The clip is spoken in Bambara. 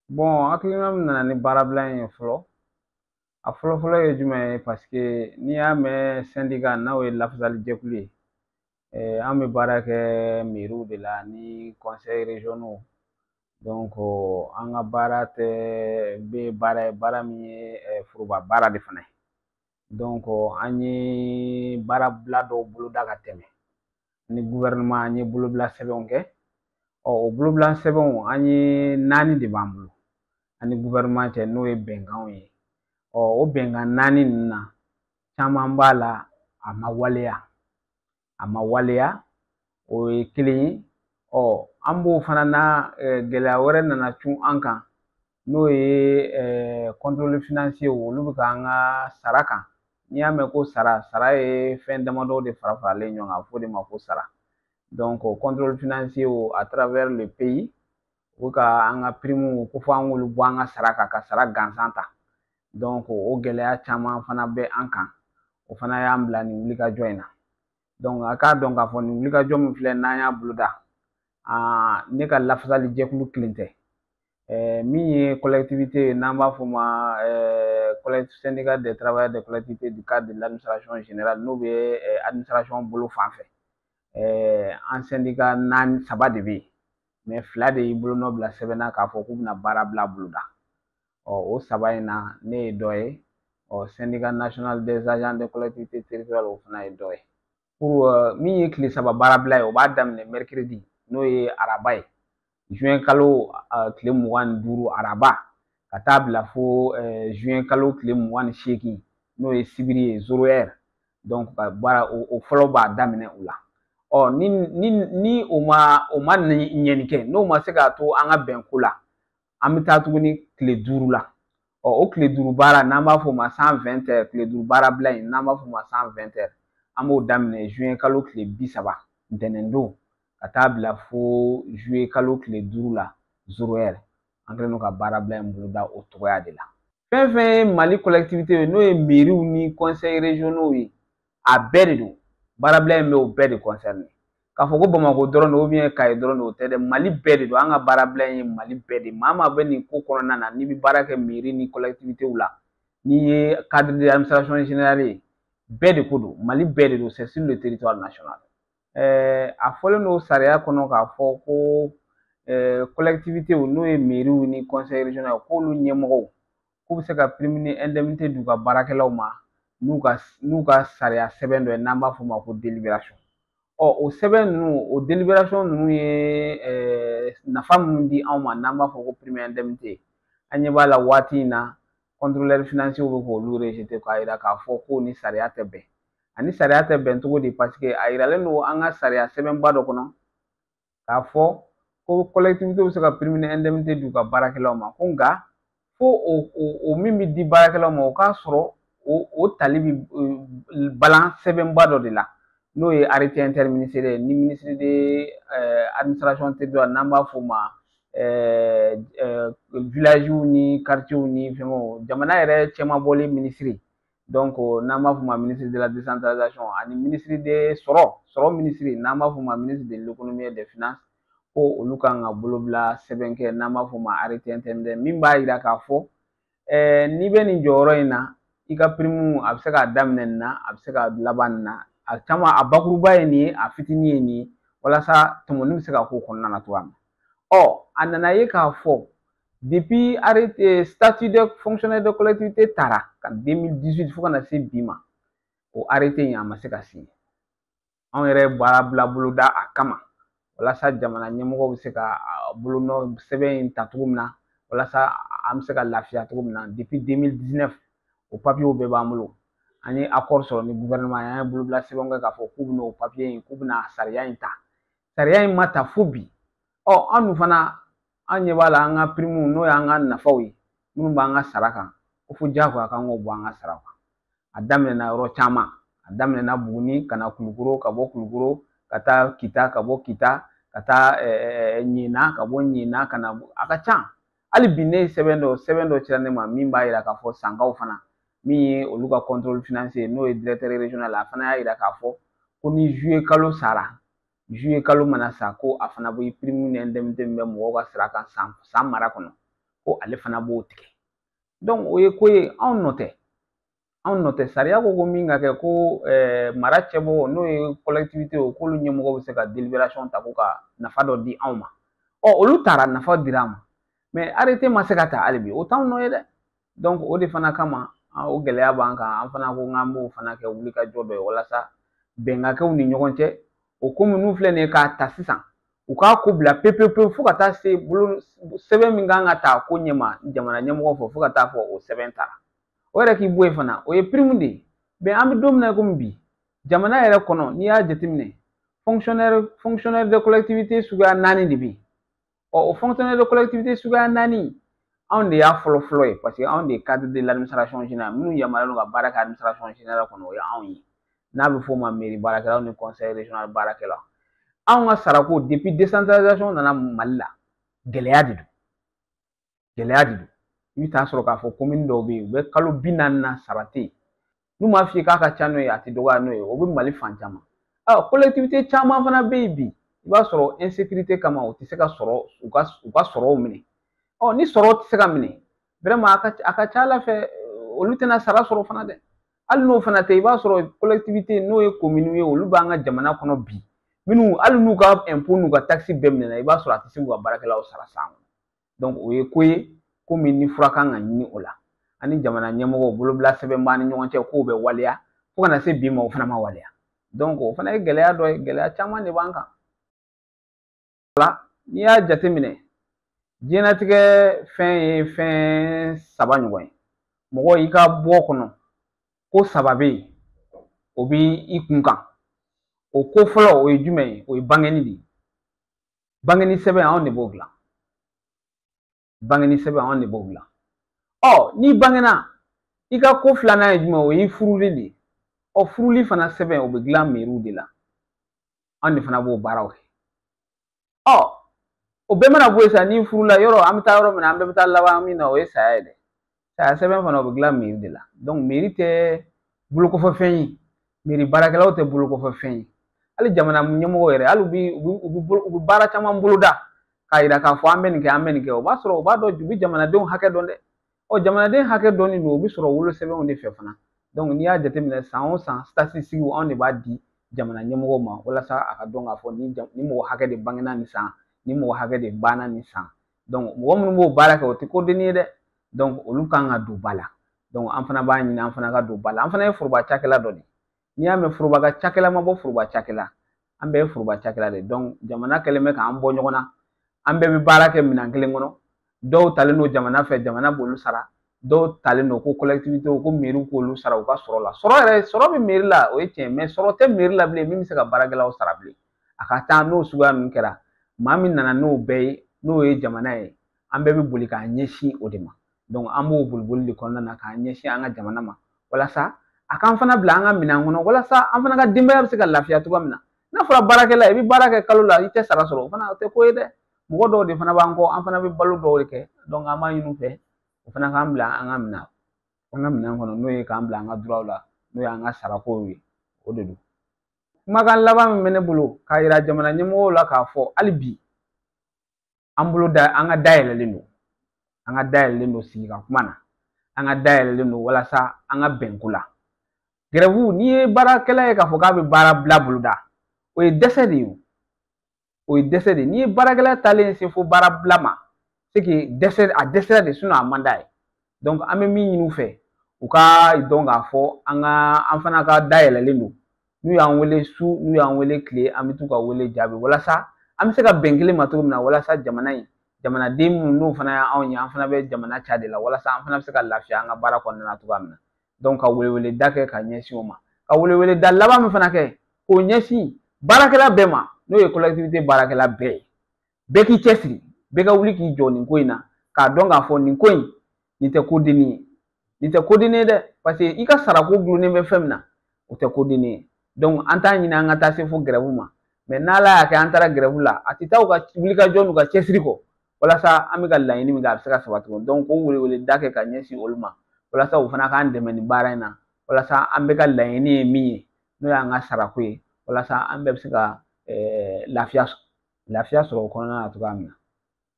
Bon, hakilina min nana ni baarabila in ye fɔlɔ, a fɔlɔ-fɔlɔ ye jumɛn ye parce que n'i y'a mɛn syndicat n'o ye lafasali jɛkulu ye, an bɛ baara kɛ mairies de la ni conseils régionaux donc an ka baara tɛ bɛ baara ye baara min ye foroba baara de fana ye donc an ye baarabila dɔw boloda ka tɛmɛ ni gouvernement an ye bolobila sɛbɛnw kɛ o bolobila sɛbɛnw an ye 4 de b'an bolo ani gouvernement cɛ n'o ye bɛnkanw ye o bɛnkan 4 ninnu na caman b'a la a ma waleya o ye kelen ye an b'o fana na gɛlɛya wɛrɛ nana cun an kan n'o ye contrôle financier olu bɛ k'an ka sara kan n'i y'a mɛn ko sara ye fɛn damadɔ de fara faralen ɲɔgɔn kan a bɛ fɔ o de ma ko sara donc contrôle financier à travers le pays u ka an ka prime ko fɔ an k'olu bɔ an ka sara kan ka sara gansan ta donc o gɛlɛya caman fana bɛ an kan o fana y'an bila nin wulikajɔ in na donc a k'a dɔn k'a fɔ nin wulikajɔ min filɛ n'an y'a boloda ne ka lafasali jɛkulu kelen tɛ min ye collectivité ye n'an b'a fɔ o ma syndicat des travailleurs des collectivités du cadre de l'administration générale n'o bɛ administration bolo fan fɛ an syndicat 3 de bɛ yen mais 2 de y'i bolonɔ bila sɛbɛn na k'a fɔ k'u bɛna baara bila boloda o 3 in na ne ye dɔ ye syndicat national des agents de collectivités territoriales o fana ye dɔ ye pour min ye tile 3 baarabila ye o b'a daminɛ mercredi n'o ye araba ye juin kalo tile 25 araba ka taa bila fo juin kalo tile 28 n'o ye sibiri ye 0 heure donc ka baara o fɔlɔ b'a daminɛ o la ni o ma ɲɛni kɛ n'o ma se k'a to an ka bɛn ko la an bɛ taa tuguni tile 5 la o tile 5 baara n'an b'a fɔ o ma 120 heures tile 5 baarabila in n'an b'a fɔ o ma 120 heures an b'o daminɛ juin kalo tile 30 ntɛnɛndon ka taa bila fo juillet kalo tile 5 la 0 heure an kɛlen don ka baarabila in boloda o cogoya de la fɛn fɛn ye Mali collectivité ye n'o ye mairies ni conseils régionaux ye a bɛɛ de don baarabila in bɛ o bɛɛ de concerné k'a fɔ ko Bamakɔ dɔrɔn don ou bien Kayi dɔrɔn don o tɛ dɛ Mali bɛɛ de don an ka baarabila in ye Mali bɛɛ de maa maa bɛ nin ko kɔnɔna na n'i bɛ baara kɛ mairie ni collectivité la n'i ye cadre de l'administration générale ye bɛɛ de ko don Mali bɛɛ de don c'est sur le territoire national a fɔlen don sariya kɔnɔ k'a fɔ ko collectivité n'o ye mairies ni conseils régionaux k'olu ɲɛmɔgɔw k'u bɛ se ka prime ni indemnité d'u ka baarakɛlaw ma n'u ka sariya sɛbɛn dɔ ye n'an b'a fɔ o ma ko délibération o sɛbɛn ninnu o délibération ninnu ye nafa minnu di anw ma n'an b'a fɔ ko prime indemnité an ɲɛ b'a la waati in na contrôleur financier bɛ k'olu rejeter k'a yira k'a fɔ ko ni sariya tɛ bɛn ani sariya tɛ bɛn cogo di parce que a yiralen don an ka sariya sɛbɛnba dɔ kɔnɔ k'a fɔ ko collectivité bɛ se ka prime ni indemnité d'u ka baarakɛlaw ma ko nka fo o min bɛ di baarakɛlaw ma o k'a sɔrɔ o tali bɛ balan sɛbɛnba dɔ de la n'o ye arrêté interministériel ni ministre de administration territoriale n'an b'a fɔ o ma village ni quartier ni fɛngɛw jamana yɛrɛ cɛmabɔli ministre donc n'an b'a fɔ o ma ministre de la décentralisation ani ministre de sɔrɔ ministre n'an b'a fɔ o ma ministre de l'économie et des finances ko olu kan ka bolobila sɛbɛn kɛ n'an b'a fɔ o ma arrêté interministériel min b'a yira k'a fɔ n'i bɛ nin jɔyɔrɔ in na i ka prime a bɛ se k'a daminɛ nin na a bɛ se ka laban nin na a caman a bakuruba ye nin ye a fitinin ye nin ye walasa tɔmɔni bɛ se ka k'o kɔnɔna na cogoya min a nana ye k'a fɔ depuis arrêté statut de fonctionnaire de collectivité taara ka 2018 fo ka na se bi ma o arrêté in a ma se ka signer anw yɛrɛ ye baara bila boloda a kama walasa jamana ɲɛmɔgɔw bɛ se ka bolonɔ sɛbɛn in ta cogo min na walasa an bɛ se ka lafiya cogo min na depuis 2019 o papier bɛɛ b'an bolo an ye accord sɔrɔ ni gouvernement ye an ye bolobila sɛbɛn kɛ k'a fɔ k'u bɛna o papier in k'u bɛna sariya in ta sariya in ma ta fo bi an dun fana an ɲɛ b'a la an ka prime n'o y'an ka nafaw ye minnu b'an ka sara kan ko fo diyagoya k'an k'o bɔ an ka sara kan a daminɛna yɔrɔ caman a daminɛna Buguni ka na Kulukoro ka bɔ Kulukoro ka taa Kita ka bɔ Kita ka taa Ɲina ka bɔ Ɲina ka na a ka ca hali bi ne ye sɛbɛn dɔ cira ne ma min b'a yira k'a fɔ Sankaw fana min ye olu ka contrôle financier n'o ye directeur régional a fana y'a yira k'a fɔ ko ni juillet kalo sara juillet kalo mana sa ko a fana bɛ prime ni indemnité min bɛ mɔgɔw ka sara kan san mara kɔnɔ ko ale fana b'o tigɛ. Donc o ye ko ye anw nɔ tɛ sariya ko min ka kɛ ko mara cɛbɔ n'o ye collectivité o k'olu ɲɛmɔgɔ bɛ se ka délibération ta ko ka nafa dɔ di anw ma. Olu taara nafa dira an ma mais arrêté ma se ka ta hali bi o t'anw nɔ ye dɛ. Donc o de fana kama o gɛlɛya b'an kan an fana ko k'an b'o fana kɛ wulikajɔ dɔ ye walasa bɛn ka kɛ u ni ɲɔgɔn cɛ. O ko minnu filɛ nin ye k'a ta sisan u k'a ko bila pewu fo ka taa se sɛbɛn min kan ka ta ko ɲɛma jamana ɲɛmɔgɔ fɔ fo ka taa fɔ o sɛbɛn taara. O yɛrɛ k'i bɔ yen fana o ye prime de ye. Mais an bɛ don min na komi bi jamana yɛrɛ kɔnɔ n'i y'a jateminɛ fonctionnaire de collectivité suguya 4 de bɛ yen. O fonctionnaire de collectivité suguya 4 anw de y'a fɔlɔ ye parce que anw de ye cadre de l'administration générale minnu yamaruyalen don ka baara kɛ administration générale kɔnɔ o ye anw ye. N'a bɛ f'o ma mairie baarakɛlaw ni conseil régional baarakɛlaw. Anw ka sarako depuis décentralisation nana Mali la gɛlɛya de don. Gɛlɛya de don. I bɛ taa sɔrɔ k'a fɔ commune dɔw bɛ yen u bɛ kalo 40 na sara tɛ yen. N'u m'a f'i ye k'a ka ca n'o ye a tɛ dɔgɔya n'o ye o bɛ Mali fan caman. Collectivité caman fana bɛ yen bi i b'a sɔrɔ insécurité kama u tɛ se ka sɔrɔ u ka sɔrɔw minɛ. Ni sɔrɔ tɛ se ka minɛ vraiment a ka ca Ala fɛ olu tɛna sara sɔrɔ fana dɛ. Hali n'o fana tɛ i b'a sɔrɔ collectivité n'o ye commune ye olu b'an ka jamana kɔnɔ bi minnu hali n'u ka impôt n'u ka taxe bɛɛ minɛna i b'a sɔrɔ a tɛ se k'u ka baarakɛlaw sara san kɔnɔ. Donc o ye ko ye ko min ni fura kan ka ɲini o la ani jamana ɲɛmɔgɔw bolobila sɛbɛn b'an ni ɲɔgɔn cɛ k'o bɛ waleya fo kana se bi ma o fana ma waleya. Donc o fana ye gɛlɛya dɔ ye gɛlɛya caman de b'an kan. Ola n'i y'a jateminɛ diɲɛlatigɛ fɛn ye fɛn 3 ɲɔgɔn ye. Mɔgɔ i ka bɔ kɔnɔ ko 3 bɛ yen o bɛ i kun kan. O ko fɔlɔ o ye jumɛn ye o ye bangeni de ye. Bangeni sɛbɛn anw de b'o dilan. Bangeni sɛbɛn anw de b'o dilan. N'i bangena i ka ko 2nan ye jumɛn o y'i furuli de ye. Furuli fana sɛbɛn o bɛ dilan mairie de la. Anw de fana b'o baaraw kɛ. O bɛɛ mana bɔ yen sa n'i furula yɔrɔ an bɛ taa yɔrɔ min na an bɛɛ bɛ taa laban min na o ye saya ye dɛ. Saya sɛbɛn fana o bɛ dilan mairie de la. Donc mairie tɛ bolokɔfɛfɛn ye. Mairie baarakɛlaw tɛ bolokɔfɛfɛn ye. Hali jamana ɲɛmɔgɔw yɛrɛ hali u bɛ baara caman boloda k'a yira k'a fɔ an bɛ nin kɛ an bɛ nin kɛ o b'a sɔrɔ u b'a dɔn u bɛ jamanadenw hakɛ dɔn dɛ. Jamanaden hakɛ dɔnni don o bɛ sɔrɔ wolosɛbɛnw de fɛ fana. Donc n'i y'a jateminɛ san o san statistique anw de b'a di jamana ɲɛmɔgɔw ma walasa a ka dɔn k'a fɔ ni mɔgɔ hakɛ de bangena nin san ni mɔgɔ hakɛ de banna nin san. Donc mɔgɔ minnu b'o baara kɛ o tɛ ko dennin ye dɛ. Donc olu kan ka don ba la. Donc an fana b'a ɲini an fana ka don ba la. An fana ye foroba cakɛla dɔ de ye. N'i y'a mɛn foroba ka cakɛla ma bɔ foroba cakɛla an bɛɛ ye foroba cakɛla de ye. Donc jamana kɛlen bɛ k'an bɔ ɲɔgɔn na an bɛɛ bɛ baara kɛ minɛn kelen kɔnɔ. Dɔw talen don jamana fɛ jamana b'olu sara. Dɔw talen don ko collectivité ko mairie k'olu sara u ka sɔrɔ la. Sɔrɔ bɛ mairie la o ye tiɲɛ mais sɔrɔ tɛ mairie la bilen min bɛ se ka baarakɛlaw sara bilen. A ka ca n'o suguya ninnu kɛra maa min nana n'o bɛɛ ye n'o ye jamana ye an bɛɛ bɛ boli k'an ɲɛsin o de ma. Donc an b'o boli de kɔnɔna na k'an ɲɛsin an ka jamana ma walasa a k'an fana bila an ka minɛn kɔnɔ walasa an fana ka denbaya bɛ se ka lafiya cogoya min na. N'a fɔra baarakɛla i bɛ baara kɛ kalo la i tɛ sara sɔrɔ o fana o tɛ ko ye dɛ. Mɔgɔ dɔw de fana b'an kɔ an fana bɛ balo dɔw de kɛ. Donc an b'a ɲini u fɛ o fana k'an bila an ka minɛn kɔnɔ n'o ye k'an bila an ka droit la n'o ye an ka sarakow ye o de don. Kumakan laban min bɛ ne bolo k'a yira jamana ɲɛmɔgɔw la k'a fɔ hali bi an ka dayɛlɛlen don. An ka dayɛlɛlen don sigi ka kuma na. An ka dayɛlɛlen don walasa an ka bɛn ko la. Grève n'i ye baarakɛla ye k'a fɔ k'a bɛ baara bila boloda o ye dɛsɛ de ye. O ye dɛsɛ de ye. N'i ye baarakɛla talen se fo baara bila ma c'est que a dɛsɛra de sinon a man d'a ye. Donc an bɛ min ɲini u fɛ u ka dɔn k'a fɔ an fana ka dayɛlɛlen don. N'u y'an wele su n'u y'an wele tile an bɛ t'u ka wele jaabi walasa an bɛ se ka bɛn kelen ma cogo min na walasa jamanaden minnu n'o fana y'anw ye an fana bɛ jamana ca de la walasa an fana bɛ se ka lafiya an ka baara kɔnɔna na cogoya min na. Donc ka weleweleda kɛ ka ɲɛsin o ma. Ka weleweleda laban min fana kɛ k'o ɲɛsin baarakɛla bɛɛ ma n'o ye collectivité baarakɛla bɛɛ ye. Bɛɛ k'i cɛsiri bɛɛ ka wuli k'i jɔ nin ko in na k'a dɔn k'a fɔ nin ko in nin tɛ ko dennin ye. Nin tɛ ko dennin ye dɛ parce que i ka sarako gulonnen bɛ fɛn min na o tɛ ko dennin ye. Donc an t'a ɲini an ka taa se fo grève ma mais n'Ala y'a kɛ an taara grève la a tɛ taa u ka wulikajɔ n'u ka cɛsiri kɔ walasa an bɛ ka laɲini min kɛ a bɛ se ka sabati. Donc k'o weleweleda kɛ ka ɲɛsin olu ma walasa u fana k'an dɛmɛ nin baara in na walasa an bɛ ka laɲini ye min ye n'o y'an ka sarako ye walasa an bɛɛ bɛ se ka lafiya sɔrɔ o kɔnɔna na cogoya min na.